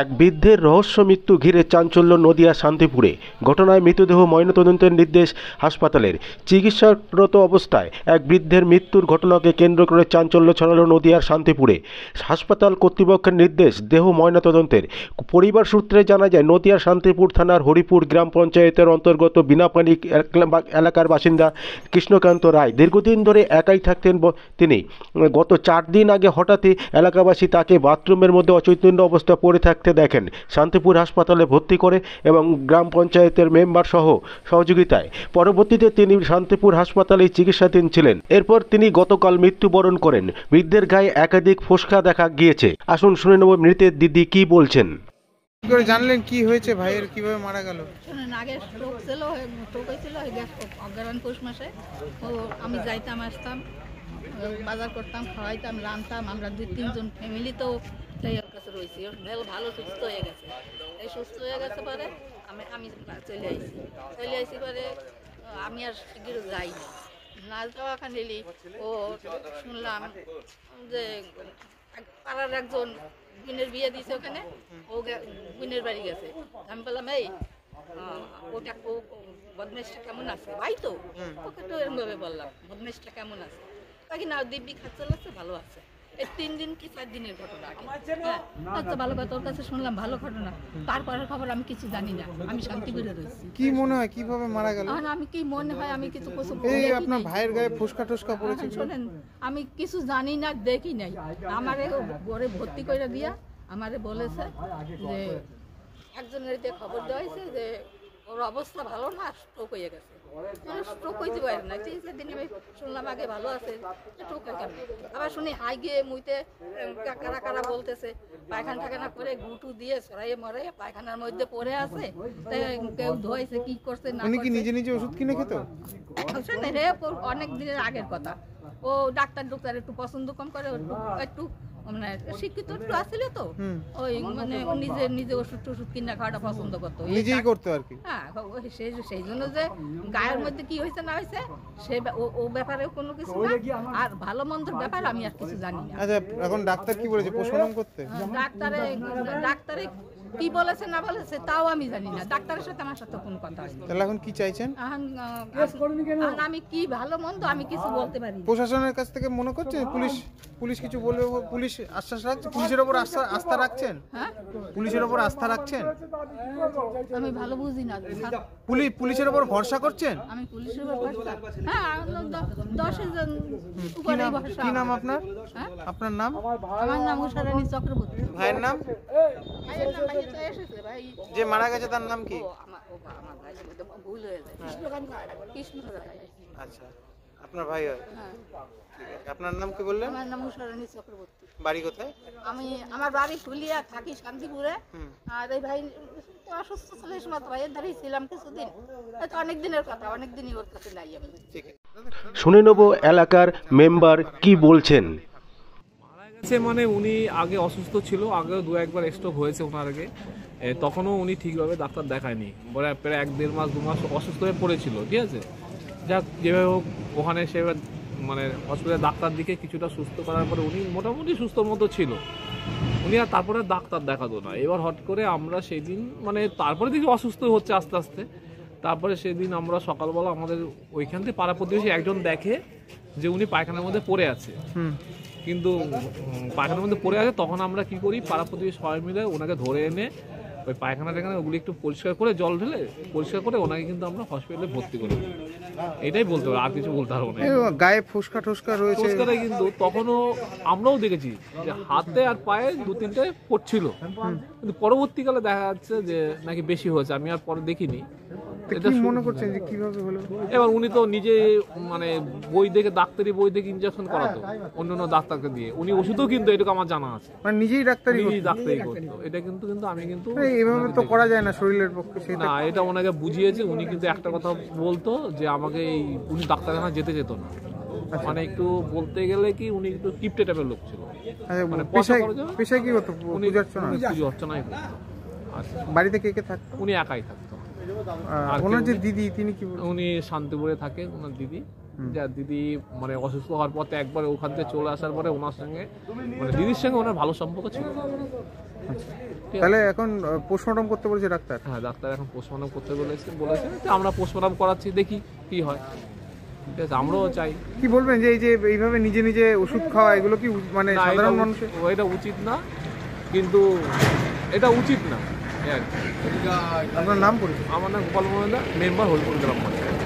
এক বৃদ্ধের রহস্য মৃত্যু ঘিরে চাঞ্চল্য নদিয়া শান্তিপুরে। ঘটনায় মৃতদেহ ময়নাতদন্তের নির্দেশ হাসপাতালের। চিকিৎসারত অবস্থায় এক বৃদ্ধের মৃত্যুর ঘটনাকে কেন্দ্র করে চাঞ্চল্য ছড়ালো নদিয়ার শান্তিপুরে। হাসপাতাল কর্তৃপক্ষের নির্দেশ দেহ ময়নাতদন্তের। পরিবার সূত্রে জানা যায়, নদিয়ার শান্তিপুর থানার হরিপুর গ্রাম পঞ্চায়েতের অন্তর্গত বিনাপানি এলাকার বাসিন্দা কৃষ্ণকান্ত রায় দীর্ঘদিন ধরে একাই থাকতেন। তিনি গত 4 দিন আগে হঠাৎই এলাকাবাসী তাকে বাথরুমের মধ্যে অচৈতন্য অবস্থা পড়ে থাকতে দেখেন। শান্তিপুর হাসপাতালে ভর্তি করে এবং গ্রাম পঞ্চায়েতের মেম্বার সহ সহযোগিতায় পরবর্তীতে তিনি শান্তিপুর হাসপাতালে চিকিৎসাধীন ছিলেন। এরপর তিনি গতকাল মৃত্যুবরণ করেন। বৃদ্ধের গায়ে একাধিক ফোসকা দেখা গিয়েছে। আসুন শুনে নেব মৃতের দিদি কি বলছেন। কি করে জানলেন কি হয়েছে, ভাইয়ের কিভাবে মারা গেল? শুনেন, আগে স্ট্রোক হয়েছিল অজ্ঞান পৌষ মাসে। ও আমি যাইতাম আসতাম, বাজার করতাম, খাওয়াইতাম, রান্তাম। আমরা 2-3 জন ফ্যামিলি তো তাই ওর কাছে রয়েছি। ওর ভালো সুস্থ হয়ে গেছে। এই সুস্থ হয়ে গেছে পরে আমি চলে আইসি পরে আমি আর শিগগির যাইনি। না যাওয়া খানিলি ও শুনলাম যে পাড়ার একজন বোনের বিয়ে দিয়েছে ওখানে, ও বোনের বাড়ি গেছে। আমি বললাম, এই ওটা বদমেশটা কেমন আছে? ভাই তো ওকে তো এরমভাবে বললাম, বদমেশটা কেমন আছে? তাকে না দিব্যি খাচ্ছে লাগছে, ভালো আছে। এই 3 দিন কি 4 দিনের ঘটনা আগে। হ্যাঁ, আচ্ছা ভালো কথা, তোর কাছে শুনলাম ভালো ঘটনা। তারপরের খবর আমি কিছু জানি না। আমি শান্তিপুরে রয়েছি। কি মনে হয় কিভাবে মারা গেল? আমি কি মনে হয় আমি কিছু এই আপনার ভাইয়ের গায়ে ফোসকা টোসকা পড়েছে? শোনেন, আমি কিছু জানি না, দেখি নাই। আমারে ঘরে ভর্তি করে দিয়া আমারে বলেছে যে একজনের দিয়ে খবর দেওয়া হয়েছে যে ওর অবস্থা ভালো না, স্ট্রোক হয়ে গেছে। স্ট্রোক হইতে পারে না, 3-4 দিন আমি শুনলাম আগে ভালো আছে, স্ট্রোক হয় কেন? আবার শুনি হাই গিয়ে মুইতে কারা কারা বলতেছে পায়খানা ঠাখানা করে গুটু দিয়ে সরাইয়ে মরাইয়ে পায়খানার মধ্যে পড়ে আছে। কেউ ধোয়াইছে কি করছে না। উনি কি নিজে নিজে ওষুধ কিনে খেত? শোনেন, রে অনেক দিনের আগের কথা। ও ডাক্তার একটু পছন্দ কম করে, একটু মানে শিক্ষিত একটু আসছিল তো, ওই মানে নিজে ওষুধ টষুধ কিনা খাওয়াটা পছন্দ করতো, নিজেই করতো আর কি। হ্যাঁ, সেই জন্য যে গায়ের মধ্যে কি হয়েছে না হয়েছে সে ও ব্যাপারে কোনো কিছু না। আর ভালো মন্দের ব্যাপার আমি আর কিছু জানি না। আচ্ছা, এখন ডাক্তার কি বলেছে পোস্টমর্টম করতে? ডাক্তারে কি বলেছে না বলেছে তাও আমি জানি না। ডাক্তারের সাথে আমার সাথে কোনো কথা হয়নি। তাহলে এখন কি চাইছেন? আমি কি ভালো মন্দ আমি কিছু বলতে পারি। প্রশাসনের কাছ থেকে মনে করছেন পুলিশ কিছু বলবে? পুলিশ আশ্বাস রাখছে? পুলিশের ওপর আস্থা রাখছেন? হ্যাঁ, পুলিশের ওপর আস্থা রাখছেন? আমি ভালো বুঝি না। পুলিশের ওপর ভরসা করছেন? আমি পুলিশের উপর ভরসা, হ্যাঁ, 10 জন উপরে ভরসা। কি নাম আপনার? হ্যাঁ, আপনার নাম? আমার নাম উষারানী চক্রবর্তী। ভাইয়ের নাম? ভাই যে মারা গেছে তার নাম কি? ভুল হয়ে যায়, কৃষ্ণ। আচ্ছা, আপনার ভাই হয়? হ্যাঁ। আপনার নাম কি বললেন? আমার নাম উষারানী চক্রবর্তী। বাড়ি কোথায়? আমার বাড়ি ফুলিয়া, থাকি শান্তিপুরে। আর এই ভাই অসুস্থ ছিল এই সময়, ভাইয়ের ধারেই ছিলাম কিছুদিন। অনেক দিনের কথা, অনেক দিনই ওর কাছে নাই আমি। শুনে নেব এলাকার মেম্বার কি বলছেন। মানে উনি আগে অসুস্থ ছিল, আগেও 2-1 বার স্ট্রোক হয়েছে ওনার আগে। তখনও উনি ঠিকভাবে ডাক্তার দেখায়নি, বলে প্রায় 1-1.5 মাস 2 মাস অসুস্থ হয়ে পড়েছিল। ঠিক আছে, যাক যেভাবে হোক ওখানে সেভাবে মানে হসপিটালে ডাক্তার দিকে কিছুটা সুস্থ করার পরে উনি মোটামুটি সুস্থ মতো ছিল। উনি আর তারপরে ডাক্তার দেখাতো না। এবার হট করে আমরা সেই দিন মানে তারপরে দেখি অসুস্থ হচ্ছে আস্তে আস্তে। তারপরে সেদিন আমরা সকালবেলা আমাদের ওইখান থেকে পাড়া প্রতিবেশী একজন দেখে যে উনি পায়খানার মধ্যে পড়ে আছে। কিন্তু পায়খানার মধ্যে পড়ে আছে, তখন আমরা কি করি, পাড়া প্রতিবেশী সবাই মিলে ওনাকে ধরে এনে ওই পায়খানাটা ওগুলি একটু পরিষ্কার করে জল ঢেলে পরিষ্কার করে ওনাকে কিন্তু আমরা হসপিটালে ভর্তি করি। এটাই বলতে পারবো, আর কিছু বলতে পারবো না। গায়ে ফোসকা টোসকা রয়েছে, কিন্তু তখনও আমরাও দেখেছি যে হাতে আর পায়ে 2-3টে পড়ছিল, কিন্তু পরবর্তীকালে দেখা যাচ্ছে যে নাকি বেশি হয়েছে। আমি আর পরে দেখিনি। মনে করছেন যে কিভাবে হলো? এবার উনি তো নিজে মানে বই দেখে, ডাক্তারি বই দেখে ইনজেকশন করাতো অন্য ডাক্তারকে দিয়ে। উনি ওষুধও কিন্তু এটুকু আমার জানা আছে, মানে নিজেই ডাক্তারি করতো। এটা কিন্তু আমি কিন্তু এভাবে তো করা যায় না শরীরের পক্ষে। না, এটা ওনাকে বুঝিয়েছে। উনি কিন্তু একটা কথা বলতো যে আমাকে উনি ডাক্তারখানা যেতে যেত না। মানে একটু বলতে গেলে কি উনি একটু কিপটে টাইপের লোক ছিল। মানে পেশায় কি হতো? উনি পুজো অর্চনাই করতো। বাড়িতে কে কে থাকতো? উনি একাই থাকতো। আর ওনার যে কেউ নেই। দিদি তিনি কি বলছেন? উনি শান্তিপুরে থাকে, ওনার দিদি, যার দিদি মানে অসুস্থ হওয়ার পর একবার ওখান থেকে চলে আসার পরে ওনার সঙ্গে মানে দিদির সঙ্গে ওনার ভালো সম্পর্ক ছিল। ঠিক আছে? তাহলে এখন পোস্টমর্টম করতে বলেছে ডাক্তার। হ্যাঁ, ডাক্তার এখন পোস্টমর্টম করতে বলেছে তো আমরা পোস্টমর্টম করাচ্ছি, দেখি কি হয়। ঠিক আছে, আমরাও চাই। কি বলবেন যে এই যে এইভাবে নিজে নিজে ওষুধ খাওয়া এগুলো কি মানে না, সাধারণ মানুষের? এটা উচিত না, কিন্তু এটা উচিত না এই আর কি। আপনার নাম পরিচয়? আমার নাম গোপাল মহিলা, মেম্বার হরিপুর গ্রাম পঞ্চায়েত।